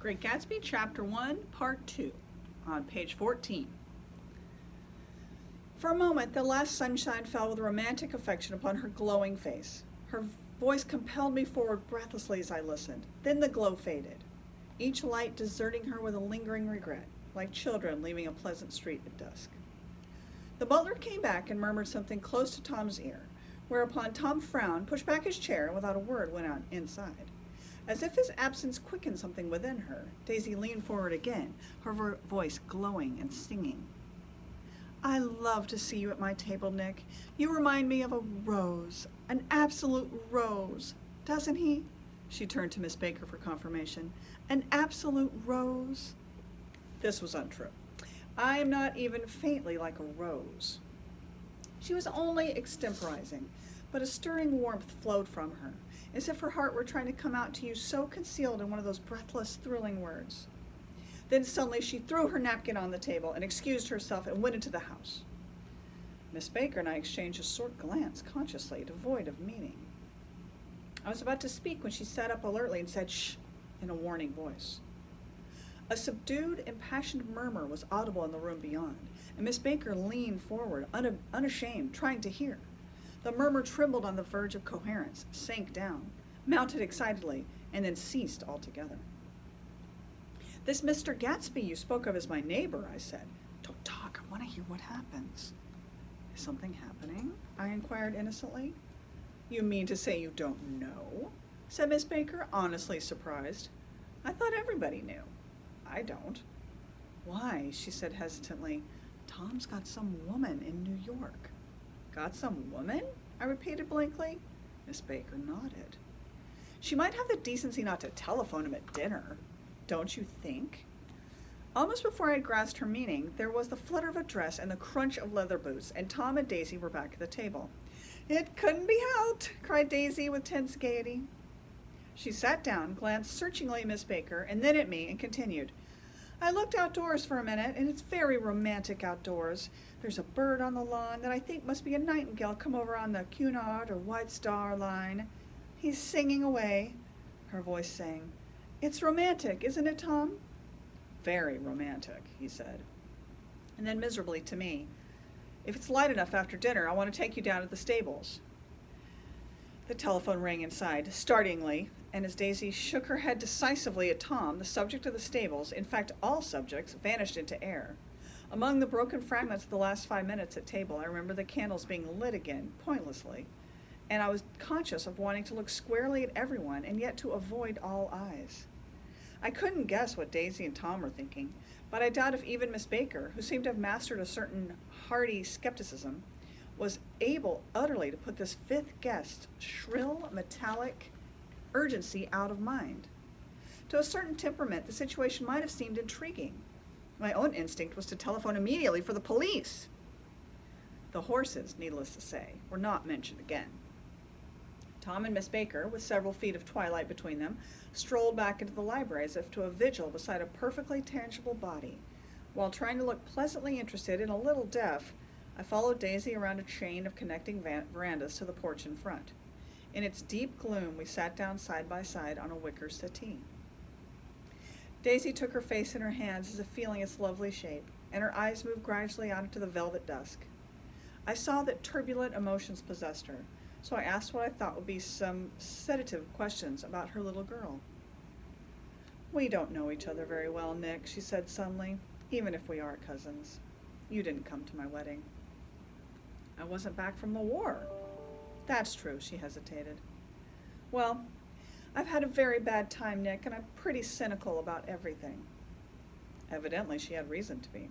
Great Gatsby, Chapter 1, Part 2, on page 14. For a moment, the last sunshine fell with romantic affection upon her glowing face. Her voice compelled me forward breathlessly as I listened. Then the glow faded, each light deserting her with a lingering regret, like children leaving a pleasant street at dusk. The butler came back and murmured something close to Tom's ear, whereupon Tom frowned, pushed back his chair, and without a word went on inside. As if his absence quickened something within her, Daisy leaned forward again, her voice glowing and singing. "I love to see you at my table, Nick. You remind me of a rose, an absolute rose, doesn't he?" She turned to Miss Baker for confirmation. "An absolute rose?" This was untrue. I am not even faintly like a rose. She was only extemporizing, but a stirring warmth flowed from her, as if her heart were trying to come out to you, so concealed in one of those breathless, thrilling words. Then suddenly she threw her napkin on the table and excused herself and went into the house. Miss Baker and I exchanged a short glance, consciously devoid of meaning. I was about to speak when she sat up alertly and said, "Shh," in a warning voice. A subdued, impassioned murmur was audible in the room beyond, and Miss Baker leaned forward, unashamed, trying to hear. The murmur trembled on the verge of coherence, sank down, mounted excitedly, and then ceased altogether. "This Mr. Gatsby you spoke of as my neighbor," I said. "Don't talk, I want to hear what happens." "Is something happening?" I inquired innocently. "You mean to say you don't know?" said Miss Baker, honestly surprised. "I thought everybody knew." "I don't." "Why," she said hesitantly, "Tom's got some woman in New York." "Got some woman?" I repeated blankly. Miss Baker nodded. "She might have the decency not to telephone him at dinner, don't you think?" Almost before I had grasped her meaning, there was the flutter of a dress and the crunch of leather boots, and Tom and Daisy were back at the table. "It couldn't be helped," cried Daisy with tense gaiety. She sat down, glanced searchingly at Miss Baker, and then at me, and continued. "I looked outdoors for a minute, and it's very romantic outdoors. There's a bird on the lawn that I think must be a nightingale come over on the Cunard or White Star line. He's singing away," her voice sang. "It's romantic, isn't it, Tom?" "Very romantic," he said. And then miserably to me, "If it's light enough after dinner, I want to take you down to the stables." The telephone rang inside, startlingly, and as Daisy shook her head decisively at Tom, the subject of the stables, in fact all subjects, vanished into air. Among the broken fragments of the last 5 minutes at table, I remember the candles being lit again, pointlessly, and I was conscious of wanting to look squarely at everyone and yet to avoid all eyes. I couldn't guess what Daisy and Tom were thinking, but I doubt if even Miss Baker, who seemed to have mastered a certain hearty skepticism, was able utterly to put this fifth guest's shrill, metallic urgency out of mind. To a certain temperament, the situation might have seemed intriguing. My own instinct was to telephone immediately for the police. The horses, needless to say, were not mentioned again. Tom and Miss Baker, with several feet of twilight between them, strolled back into the library as if to a vigil beside a perfectly tangible body. While trying to look pleasantly interested and a little deaf, I followed Daisy around a chain of connecting verandas to the porch in front. In its deep gloom, we sat down side by side on a wicker settee. Daisy took her face in her hands as if feeling its lovely shape, and her eyes moved gradually out into the velvet dusk. I saw that turbulent emotions possessed her, so I asked what I thought would be some sedative questions about her little girl. "We don't know each other very well, Nick," she said suddenly, "even if we are cousins. You didn't come to my wedding." "I wasn't back from the war." "That's true," she hesitated. "Well, I've had a very bad time, Nick, and I'm pretty cynical about everything." Evidently she had reason to be.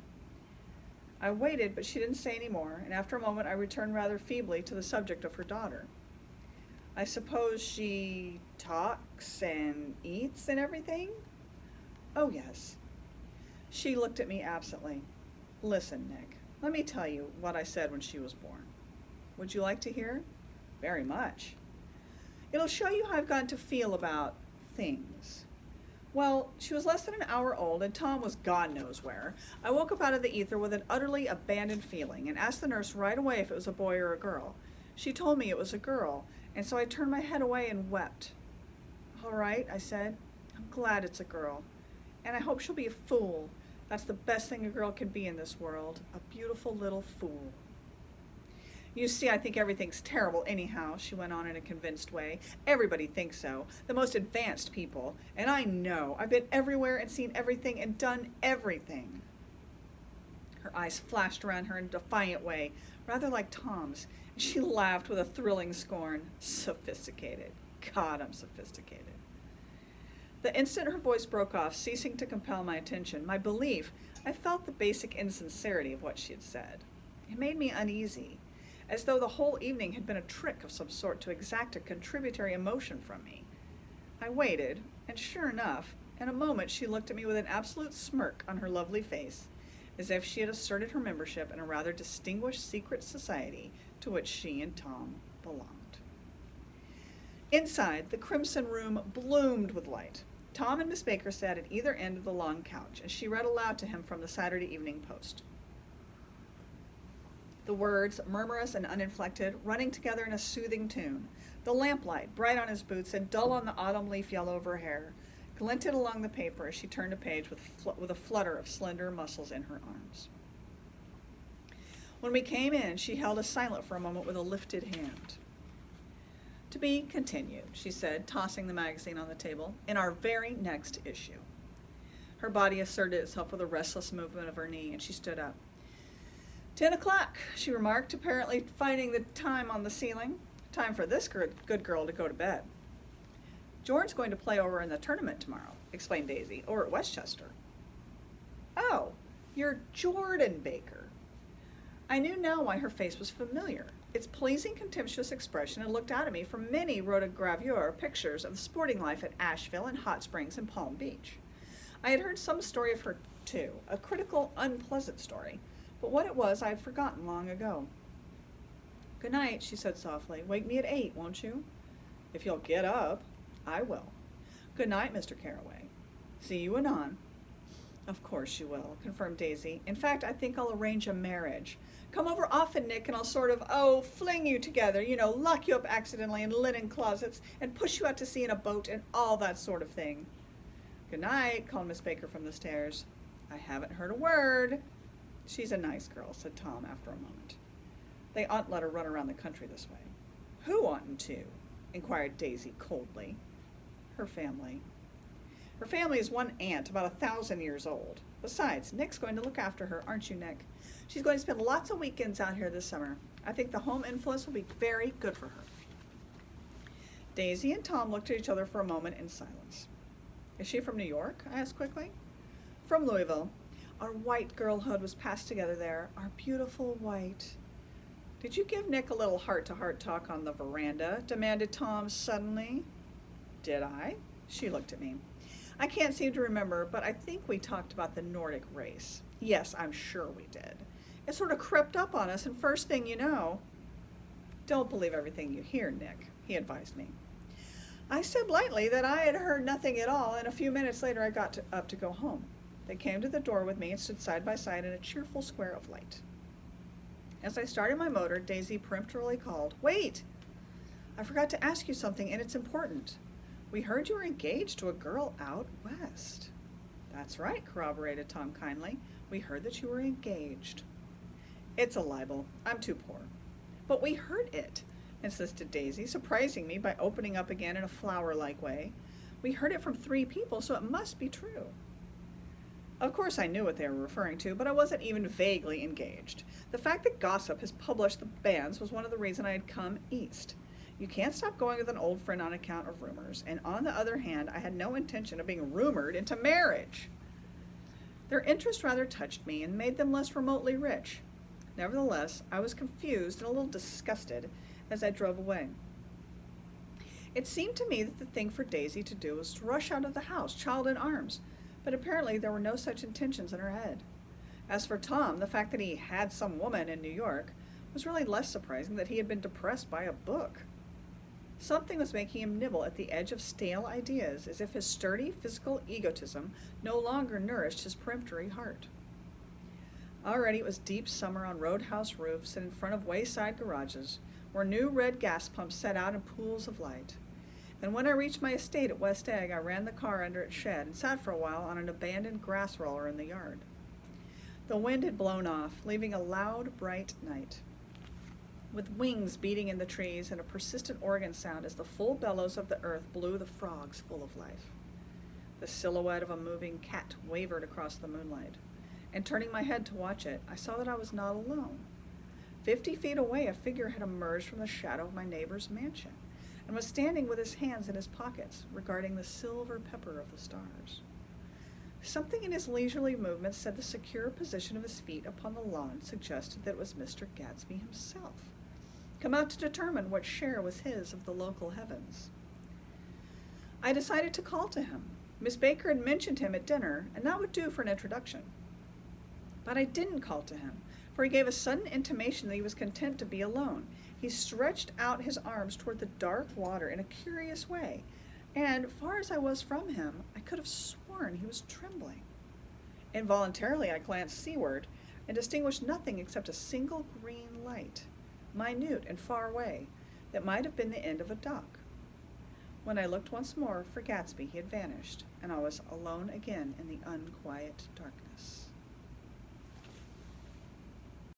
I waited, but she didn't say any more, and after a moment I returned rather feebly to the subject of her daughter. "I suppose she talks and eats and everything?" "Oh, yes." She looked at me absently. "Listen, Nick, let me tell you what I said when she was born." "Would you like to hear?" "Very much." "It'll show you how I've gotten to feel about things. Well, she was less than an hour old, and Tom was God knows where. I woke up out of the ether with an utterly abandoned feeling, and asked the nurse right away if it was a boy or a girl. She told me it was a girl, and so I turned my head away and wept. "All right," I said. "I'm glad it's a girl. And I hope she'll be a fool. That's the best thing a girl can be in this world, a beautiful little fool. You see, I think everything's terrible anyhow, she went on in a convinced way. Everybody thinks so, the most advanced people. And I know. I've been everywhere and seen everything and done everything. Her eyes flashed around her in a defiant way, rather like Tom's, and she laughed with a thrilling scorn. Sophisticated. God, I'm sophisticated. The instant her voice broke off, ceasing to compel my attention, my belief, I felt the basic insincerity of what she had said. It made me uneasy, as though the whole evening had been a trick of some sort to exact a contributory emotion from me. I waited, and sure enough, in a moment she looked at me with an absolute smirk on her lovely face, as if she had asserted her membership in a rather distinguished secret society to which she and Tom belonged. Inside, the crimson room bloomed with light. Tom and Miss Baker sat at either end of the long couch, and she read aloud to him from the Saturday Evening Post. The words, murmurous and uninflected, running together in a soothing tune. The lamplight, bright on his boots and dull on the autumn leaf yellow of her hair, glinted along the paper as she turned a page with a flutter of slender muscles in her arms. When we came in, she held us silent for a moment with a lifted hand. To be continued, she said, tossing the magazine on the table, in our very next issue. Her body asserted itself with a restless movement of her knee, and she stood up. 10 o'clock, she remarked, apparently finding the time on the ceiling. Time for this good girl to go to bed. George's going to play over in the tournament tomorrow, explained Daisy, or at Westchester. Oh, you're Jordan Baker. I knew now why her face was familiar. Its pleasing, contemptuous expression had looked out at me from many rotogravure pictures of the sporting life at Asheville and Hot Springs and Palm Beach. I had heard some story of her, too, a critical, unpleasant story, but what it was I had forgotten long ago. Good night, she said softly. Wake me at 8, won't you? If you'll get up. I will. Good night, Mr. Carraway. See you anon. Of course you will, confirmed Daisy. In fact, I think I'll arrange a marriage. Come over often, Nick, and I'll sort of, fling you together, lock you up accidentally in linen closets and push you out to sea in a boat and all that sort of thing. Good night, called Miss Baker from the stairs. I haven't heard a word. She's a nice girl, said Tom after a moment. They oughtn't let her run around the country this way. Who oughtn't to? Inquired Daisy coldly. Her family. Her family is one aunt about 1,000 years old. Besides, Nick's going to look after her, aren't you, Nick? She's going to spend lots of weekends out here this summer. I think the home influence will be very good for her. Daisy and Tom looked at each other for a moment in silence. Is she from New York? I asked quickly. From Louisville. Our white girlhood was passed together there. Our beautiful white. Did you give Nick a little heart-to-heart talk on the veranda? Demanded Tom suddenly. Did I? She looked at me. I can't seem to remember, but I think we talked about the Nordic race. Yes, I'm sure we did. It sort of crept up on us, and first thing you know... Don't believe everything you hear, Nick, he advised me. I said lightly that I had heard nothing at all, and a few minutes later I got up to go home. They came to the door with me and stood side by side in a cheerful square of light. As I started my motor, Daisy peremptorily called, Wait! I forgot to ask you something, and it's important. We heard you were engaged to a girl out west. That's right, corroborated Tom kindly. We heard that you were engaged. It's a libel. I'm too poor. But we heard it, insisted Daisy, surprising me by opening up again in a flower-like way. We heard it from 3 people, so it must be true. Of course I knew what they were referring to, but I wasn't even vaguely engaged. The fact that gossip has published the banns was one of the reasons I had come east. You can't stop going with an old friend on account of rumors, and on the other hand, I had no intention of being rumored into marriage. Their interest rather touched me and made them less remotely rich. Nevertheless, I was confused and a little disgusted as I drove away. It seemed to me that the thing for Daisy to do was to rush out of the house, child in arms, but apparently there were no such intentions in her head. As for Tom, the fact that he had some woman in New York was really less surprising than that he had been depressed by a book. Something was making him nibble at the edge of stale ideas, as if his sturdy physical egotism no longer nourished his peremptory heart. Already it was deep summer on roadhouse roofs and in front of wayside garages, where new red gas pumps set out in pools of light. And when I reached my estate at West Egg, I ran the car under its shed and sat for a while on an abandoned grass roller in the yard. The wind had blown off, leaving a loud, bright night, with wings beating in the trees and a persistent organ sound as the full bellows of the earth blew the frogs full of life. The silhouette of a moving cat wavered across the moonlight, and turning my head to watch it, I saw that I was not alone. 50 feet away, a figure had emerged from the shadow of my neighbor's mansion, and was standing with his hands in his pockets, regarding the silver pepper of the stars. Something in his leisurely movements said the secure position of his feet upon the lawn suggested that it was Mr. Gatsby himself, come out to determine what share was his of the local heavens. I decided to call to him. Miss Baker had mentioned him at dinner, and that would do for an introduction. But I didn't call to him, for he gave a sudden intimation that he was content to be alone. He stretched out his arms toward the dark water in a curious way, and far as I was from him, I could have sworn he was trembling. Involuntarily, I glanced seaward and distinguished nothing except a single green light, minute and far away, that might have been the end of a dock. When I looked once more for Gatsby, he had vanished, and I was alone again in the unquiet darkness.